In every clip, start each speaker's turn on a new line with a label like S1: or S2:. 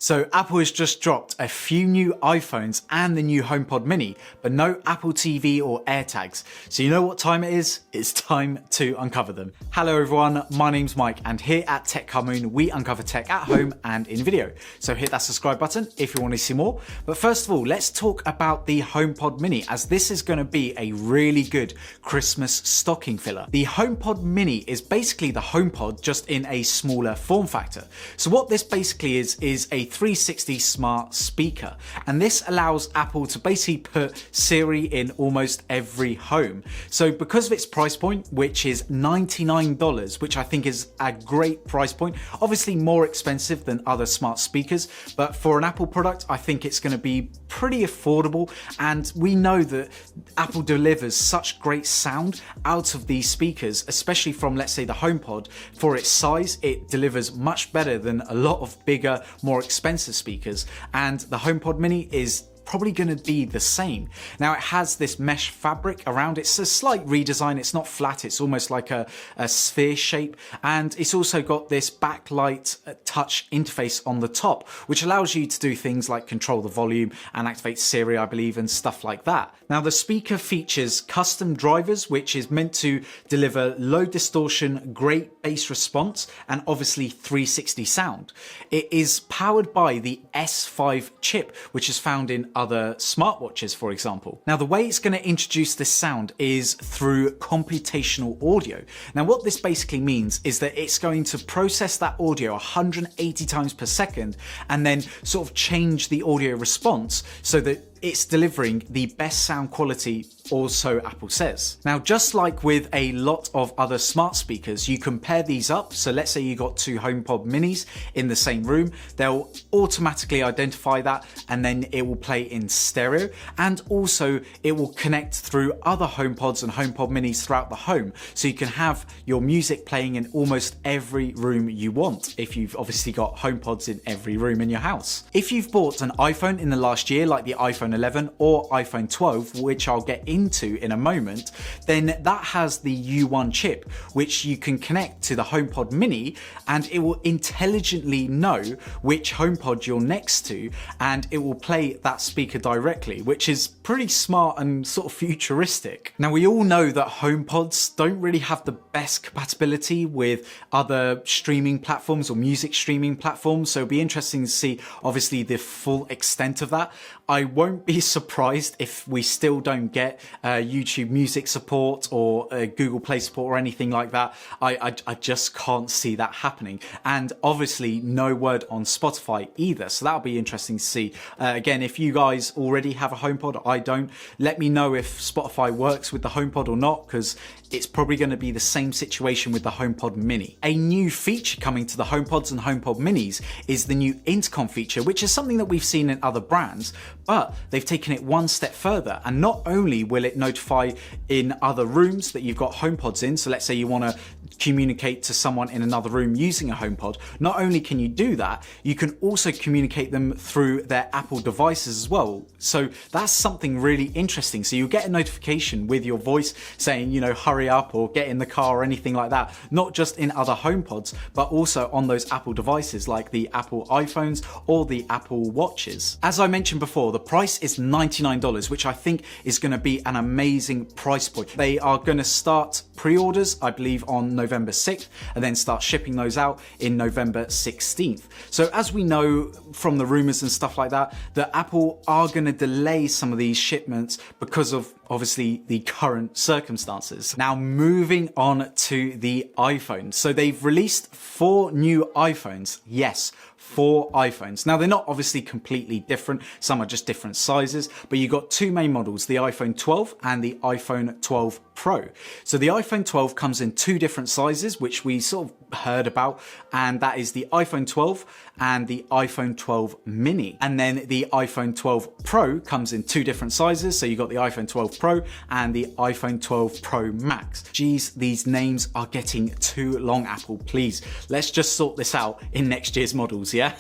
S1: So Apple has just dropped a few new iPhones and the new HomePod Mini, but no Apple TV or AirTags. So you know what time it is? It's time to uncover them. Hello everyone, my name's Mike, and here at Tech Carmoon, we uncover tech at home and in video. So hit that subscribe button if you want to see more. But first of all, let's talk about the HomePod Mini, as this is going to be a really good Christmas stocking filler. The HomePod Mini is basically the HomePod just in a smaller form factor. So what this basically is a 360 smart speaker, and this allows Apple to basically put Siri in almost every home. So because of its price point, which is $99, which I think is a great price point, obviously more expensive than other smart speakers, but for an Apple product, I think it's going to be pretty affordable. And we know that Apple delivers such great sound out of these speakers, especially from, let's say, the HomePod. For its size, it delivers much better than a lot of bigger, more expensive speakers, and the HomePod Mini is probably going to be the same. Now it has this mesh fabric around it. It's a slight redesign. It's not flat, it's almost like a sphere shape, and it's also got this backlight touch interface on the top, which allows you to do things like control the volume and activate Siri, I believe, and stuff like that. Now the speaker features custom drivers, which is meant to deliver low distortion, great bass response, and obviously 360 sound. It is powered by the S5 chip, which is found in other smartwatches, for example. Now the way it's going to introduce this sound is through computational audio. Now what this basically means is that it's going to process that audio 180 times per second and then sort of change the audio response so that it's delivering the best sound quality, or so Apple says. Now, just like with a lot of other smart speakers, you can pair these up. So let's say you got two HomePod Minis in the same room, they'll automatically identify that, and then it will play in stereo. And also it will connect through other HomePods and HomePod Minis throughout the home. So you can have your music playing in almost every room you want, if you've obviously got HomePods in every room in your house. If you've bought an iPhone in the last year, like the iPhone 11 or iPhone 12, which I'll get into in a moment, then that has the U1 chip, which you can connect to the HomePod Mini, and it will intelligently know which HomePod you're next to, and it will play that speaker directly, which is pretty smart and sort of futuristic. Now we all know that HomePods don't really have the best compatibility with other streaming platforms or music streaming platforms, so it'll be interesting to see obviously the full extent of that. I won't be surprised if we still don't get YouTube Music support or Google Play support or anything like that. I just can't see that happening. And obviously no word on Spotify either. So that'll be interesting to see. Again, if you guys already have a HomePod, I don't, let me know if Spotify works with the HomePod or not, because it's probably going to be the same situation with the HomePod Mini. A new feature coming to the HomePods and HomePod Minis is the new intercom feature, which is something that we've seen in other brands, but they've taken it one step further. And not only will it notify in other rooms that you've got HomePods in, so let's say you want to communicate to someone in another room using a HomePod, not only can you do that, you can also communicate them through their Apple devices as well. So that's something really interesting. So you'll get a notification with your voice saying, you know, hurry up or get in the car or anything like that, not just in other HomePods, but also on those Apple devices like the Apple iPhones or the Apple Watches. As I mentioned before, the price is $99, which I think is going to be an amazing price point. They are going to start pre-orders, I believe, on November 6th, and then start shipping those out in November 16th. So as we know from the rumors and stuff like that, that Apple are going to delay some of these shipments because of obviously the current circumstances. Now moving on to the iPhone. So they've released 4 new iPhones. Yes, 4 iPhones. Now they're not obviously completely different, some are just different sizes, but you've got 2 main models, the iPhone 12 and the iPhone 12 Pro. So the iPhone 12 comes in 2 different sizes, which we sort of heard about, and that is the iPhone 12 and the iPhone 12 Mini. And then the iPhone 12 Pro comes in 2 different sizes, so you've got the iPhone 12 Pro and the iPhone 12 Pro Max. Geez, these names are getting too long, Apple. Please, let's just sort this out in next year's models, yeah?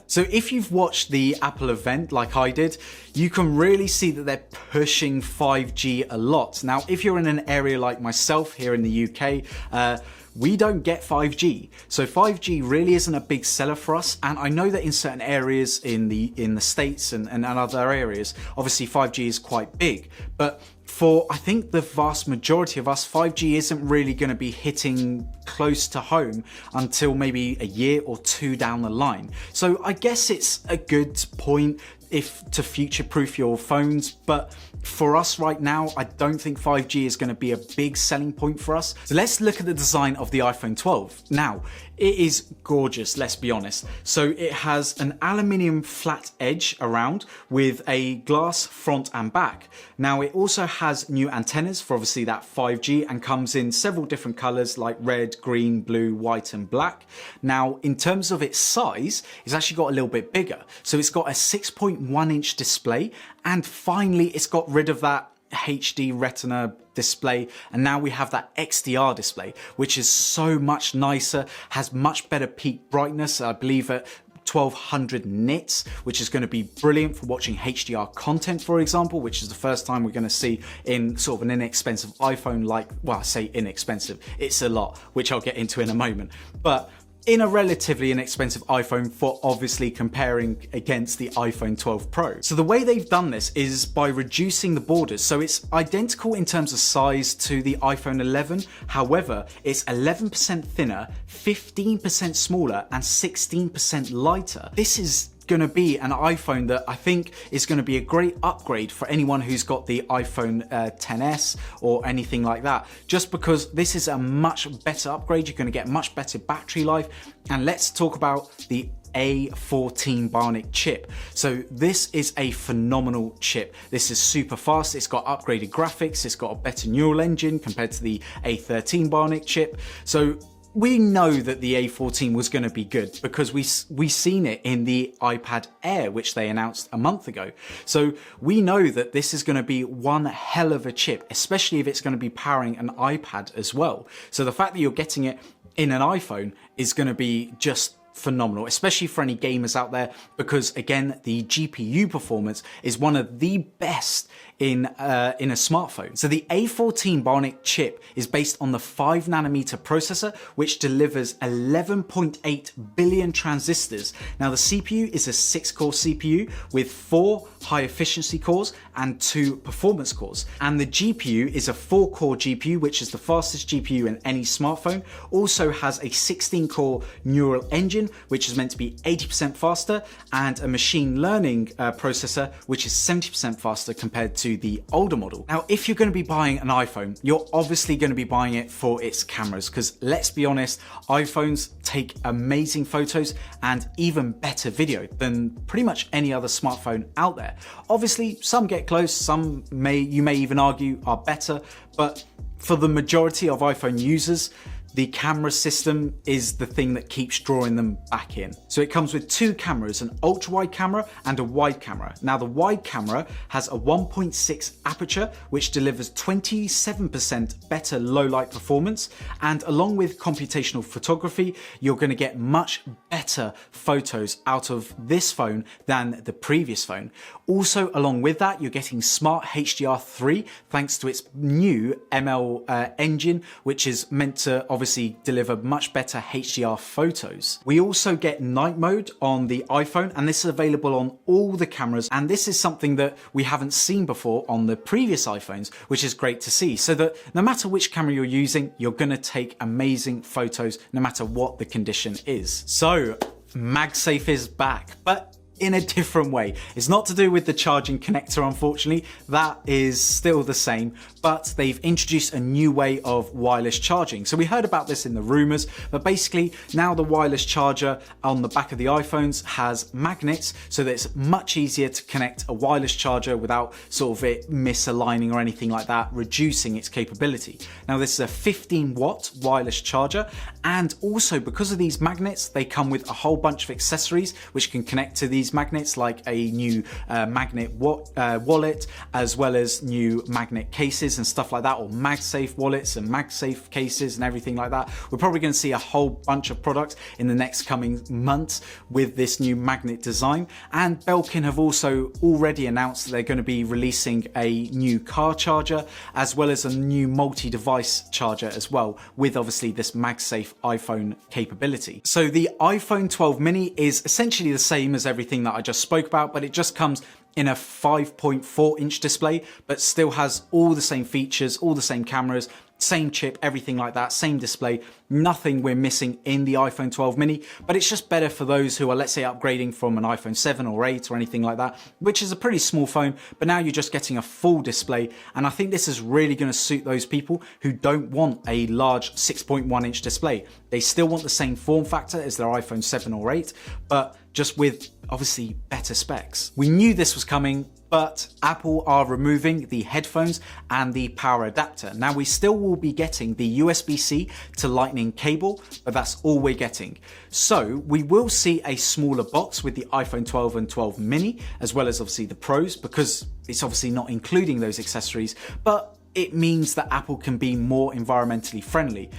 S1: So if you've watched the Apple event like I did, you can really see that they're pushing 5G a lot. Now, if you're in an area like myself here in the UK, we don't get 5G. So 5G really isn't a big seller for us. And I know that in certain areas in the States and other areas, obviously 5G is quite big. But for, I think, the vast majority of us, 5G isn't really going to be hitting close to home until maybe a year or two down the line. So I guess it's a good point to future-proof your phones, but for us right now, I don't think 5G is going to be a big selling point for us. So let's look at the design of the iPhone 12. Now, it is gorgeous, let's be honest. So it has an aluminium flat edge around with a glass front and back. Now, it also has new antennas for obviously that 5G and comes in several different colors like red, green, blue, white, and black. Now, in terms of its size, it's actually got a little bit bigger. So it's got a 6.1-inch display, and finally it's got rid of that HD Retina display, and now we have that XDR display, which is so much nicer, has much better peak brightness, I believe at 1200 nits, which is going to be brilliant for watching HDR content, for example, which is the first time we're going to see in sort of an inexpensive iPhone. Like, well, I say inexpensive, it's a lot, which I'll get into in a moment, but in a relatively inexpensive iPhone, for obviously comparing against the iPhone 12 Pro. So the way they've done this is by reducing the borders. So it's identical in terms of size to the iPhone 11. However, it's 11% thinner, 15% smaller, and 16% lighter. This is going to be an iPhone that I think is going to be a great upgrade for anyone who's got the iPhone XS or anything like that, just because this is a much better upgrade. You're going to get much better battery life. And let's talk about the A14 Bionic chip. So this is a phenomenal chip. This is super fast. It's got upgraded graphics. It's got a better neural engine compared to the A13 Bionic chip. So we know that the A14 was going to be good because we seen it in the iPad Air, which they announced a month ago. So we know that this is going to be one hell of a chip, especially if it's going to be powering an iPad as well. So the fact that you're getting it in an iPhone is going to be just phenomenal, especially for any gamers out there, because again, the GPU performance is one of the best in a smartphone. So the A14 Bionic chip is based on the 5nm processor, which delivers 11.8 billion transistors. Now the CPU is a 6-core CPU with 4 high-efficiency cores and 2 performance cores. And the GPU is a 4-core GPU, which is the fastest GPU in any smartphone. Also has a 16-core neural engine, which is meant to be 80% faster, and a machine learning processor, which is 70% faster compared to the older model. Now, if you're going to be buying an iPhone, you're obviously going to be buying it for its cameras, because let's be honest, iPhones take amazing photos and even better video than pretty much any other smartphone out there. Obviously, some get close, some you may even argue are better, but for the majority of iPhone users, the camera system is the thing that keeps drawing them back in. So it comes with 2 cameras, an ultra-wide camera and a wide camera. Now the wide camera has a 1.6 aperture, which delivers 27% better low light performance. And along with computational photography, you're going to get much better photos out of this phone than the previous phone. Also, along with that, you're getting Smart HDR3 thanks to its new ML engine, which is meant to obviously deliver much better HDR photos. We also get night mode on the iPhone, and this is available on all the cameras, and this is something that we haven't seen before on the previous iPhones, which is great to see, so that no matter which camera you're using, you're going to take amazing photos no matter what the condition is. So MagSafe is back, but in a different way. It's not to do with the charging connector, unfortunately. That is still the same, but they've introduced a new way of wireless charging. So we heard about this in the rumors, but basically now the wireless charger on the back of the iPhones has magnets, so that it's much easier to connect a wireless charger without sort of it misaligning or anything like that, reducing its capability. Now this is a 15-watt wireless charger, and also because of these magnets, they come with a whole bunch of accessories which can connect to these these magnets, like a new magnet wallet, as well as new magnet cases and stuff like that, or MagSafe wallets and MagSafe cases and everything like that. We're probably going to see a whole bunch of products in the next coming months with this new magnet design. And Belkin have also already announced that they're going to be releasing a new car charger, as well as a new multi-device charger as well, with obviously this MagSafe iPhone capability. So the iPhone 12 mini is essentially the same as everything that I just spoke about, but it just comes in a 5.4 inch display, but still has all the same features, all the same cameras, same chip, everything like that, same display, nothing we're missing in the iPhone 12 mini, but it's just better for those who are, let's say, upgrading from an iPhone 7 or 8 or anything like that, which is a pretty small phone, but now you're just getting a full display. And I think this is really going to suit those people who don't want a large 6.1 inch display. They still want the same form factor as their iPhone 7 or 8, but just with obviously better specs. We knew this was coming, but Apple are removing the headphones and the power adapter. Now, we still will be getting the USB-C to Lightning cable, but that's all we're getting. So we will see a smaller box with the iPhone 12 and 12 mini, as well as obviously the Pros, because it's obviously not including those accessories, but it means that Apple can be more environmentally friendly.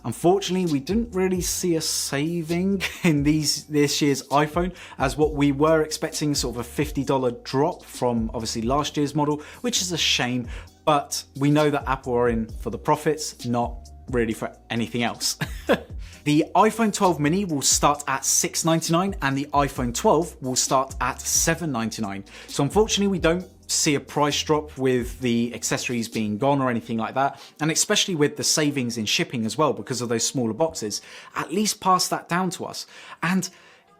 S1: Unfortunately, we didn't really see a saving in this year's iPhone, as what we were expecting, sort of a $50 drop from obviously last year's model, which is a shame, but we know that Apple are in for the profits, not really for anything else. The iPhone 12 mini will start at $699 and the iPhone 12 will start at $799. So unfortunately, we don't see a price drop with the accessories being gone or anything like that, and especially with the savings in shipping as well because of those smaller boxes. At least pass that down to us. And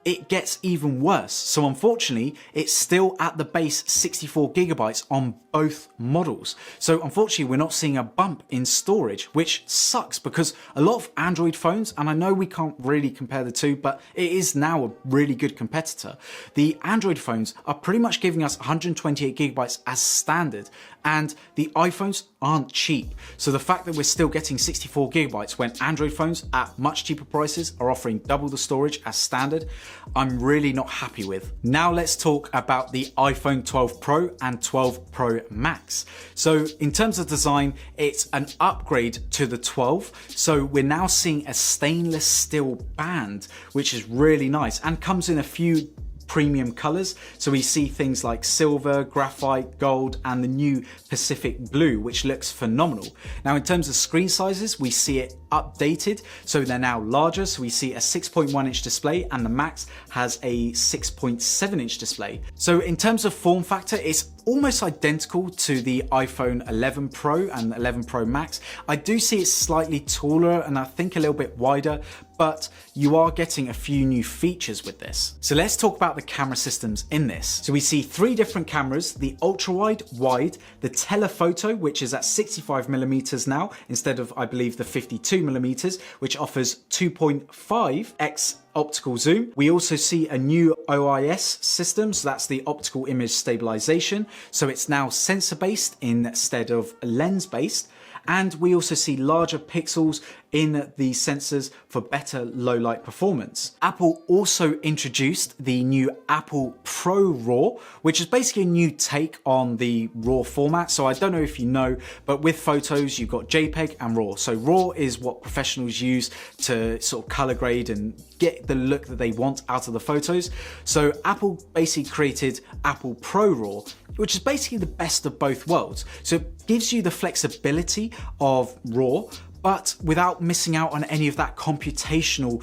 S1: it gets even worse. So unfortunately, it's still at the base 64 gigabytes on both models. So unfortunately, we're not seeing a bump in storage, which sucks because a lot of Android phones, and I know we can't really compare the two, but it is now a really good competitor. The Android phones are pretty much giving us 128 gigabytes as standard, and the iPhones aren't cheap. So the fact that we're still getting 64 gigabytes when Android phones at much cheaper prices are offering double the storage as standard, I'm really not happy with. Now let's talk about the iPhone 12 Pro and 12 Pro Max. So in terms of design, it's an upgrade to the 12. So we're now seeing a stainless steel band, which is really nice and comes in a few premium colors. So we see things like silver, graphite, gold, and the new Pacific blue, which looks phenomenal. Now, in terms of screen sizes, we see it updated. So they're now larger. So we see a 6.1 inch display and the Max has a 6.7 inch display. So in terms of form factor, it's almost identical to the iPhone 11 Pro and 11 Pro Max. I do see it slightly taller and I think a little bit wider, but you are getting a few new features with this. So let's talk about the camera systems in this. So we see three different cameras: the ultra wide, the telephoto, which is at 65mm now, instead of, I believe, the 52mm, which offers 2.5x optical zoom. We also see a new OIS system, so that's the optical image stabilization. So it's now sensor based instead of lens based. And we also see larger pixels in the sensors for better low light performance. Apple also introduced the new Apple Pro RAW, which is basically a new take on the RAW format. So I don't know if you know, but with photos, you've got JPEG and RAW. So RAW is what professionals use to sort of color grade and get the look that they want out of the photos. So Apple basically created Apple Pro RAW, which is basically the best of both worlds. So it gives you the flexibility of RAW, but without missing out on any of that computational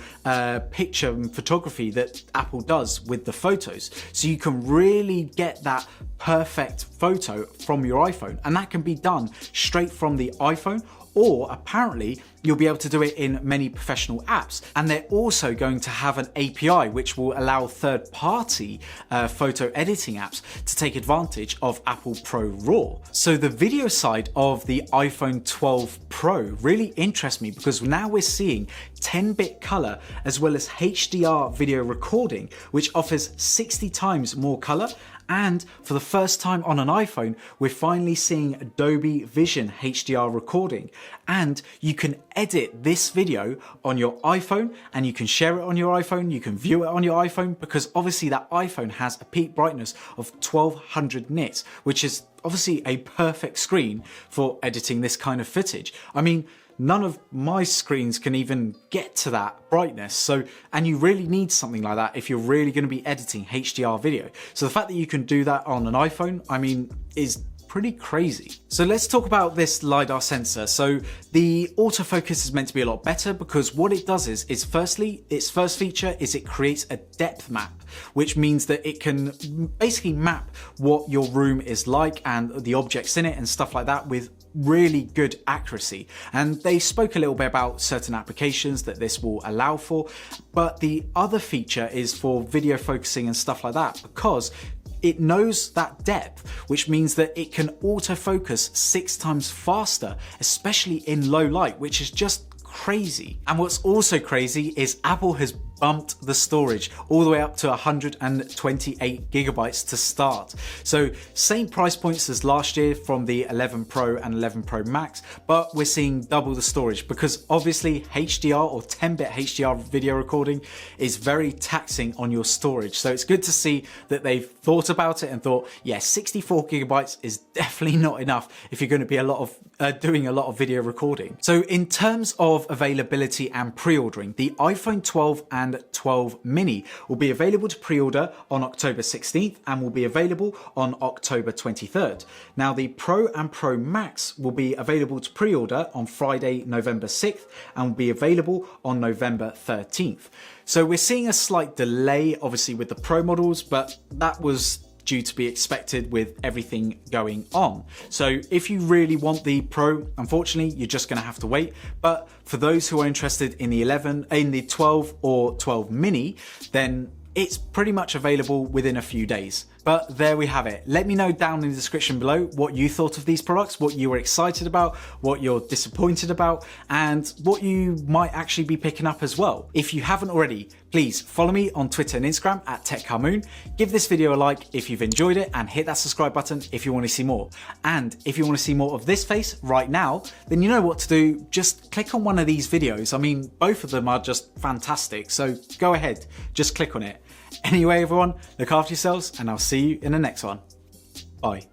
S1: picture and photography that Apple does with the photos. So you can really get that perfect photo from your iPhone, and that can be done straight from the iPhone, or apparently you'll be able to do it in many professional apps. And they're also going to have an API which will allow third-party photo editing apps to take advantage of Apple Pro RAW. So the video side of the iPhone 12 Pro really interests me because now we're seeing 10-bit color as well as HDR video recording, which offers 60 times more color. And for the first time on an iPhone, we're finally seeing Dolby Vision HDR recording. And you can edit this video on your iPhone and you can share it on your iPhone, you can view it on your iPhone, because obviously that iPhone has a peak brightness of 1200 nits, which is obviously a perfect screen for editing this kind of footage. I mean, none of my screens can even get to that brightness. And you really need something like that if you're really going to be editing HDR video. So the fact that you can do that on an iPhone, I mean, is pretty crazy. So let's talk about this LiDAR sensor. So the autofocus is meant to be a lot better, because what it does is firstly, its first feature is it creates a depth map, which means that it can basically map what your room is like and the objects in it and stuff like that with really good accuracy. And they spoke a little bit about certain applications that this will allow for, but the other feature is for video focusing and stuff like that, because it knows that depth, which means that it can autofocus 6 times faster, especially in low light, which is just crazy. And what's also crazy is Apple has bumped the storage all the way up to 128 gigabytes to start. So same price points as last year from the 11 Pro and 11 Pro Max, but we're seeing double the storage, because obviously HDR or 10-bit HDR video recording is very taxing on your storage. So it's good to see that they've thought about it and thought, yeah, 64 gigabytes is definitely not enough if you're going to be doing a lot of video recording. So in terms of availability and pre-ordering, the iPhone 12 and 12 mini will be available to pre-order on October 16th and will be available on October 23rd. Now the Pro and Pro Max will be available to pre-order on Friday, November 6th and will be available on November 13th. So we're seeing a slight delay obviously with the Pro models, but that was due to be expected with everything going on. So if you really want the Pro, unfortunately, you're just going to have to wait. But for those who are interested in the 12 or 12 mini, then it's pretty much available within a few days. But there we have it. Let me know down in the description below what you thought of these products, what you were excited about, what you're disappointed about, and what you might actually be picking up as well. If you haven't already, please follow me on Twitter and Instagram at TechCarMoon. Give this video a like if you've enjoyed it, and hit that subscribe button if you want to see more. And if you want to see more of this face right now, then you know what to do. Just click on one of these videos. I mean, both of them are just fantastic. So go ahead, just click on it. Anyway, everyone, look after yourselves, and I'll see you in the next one. Bye.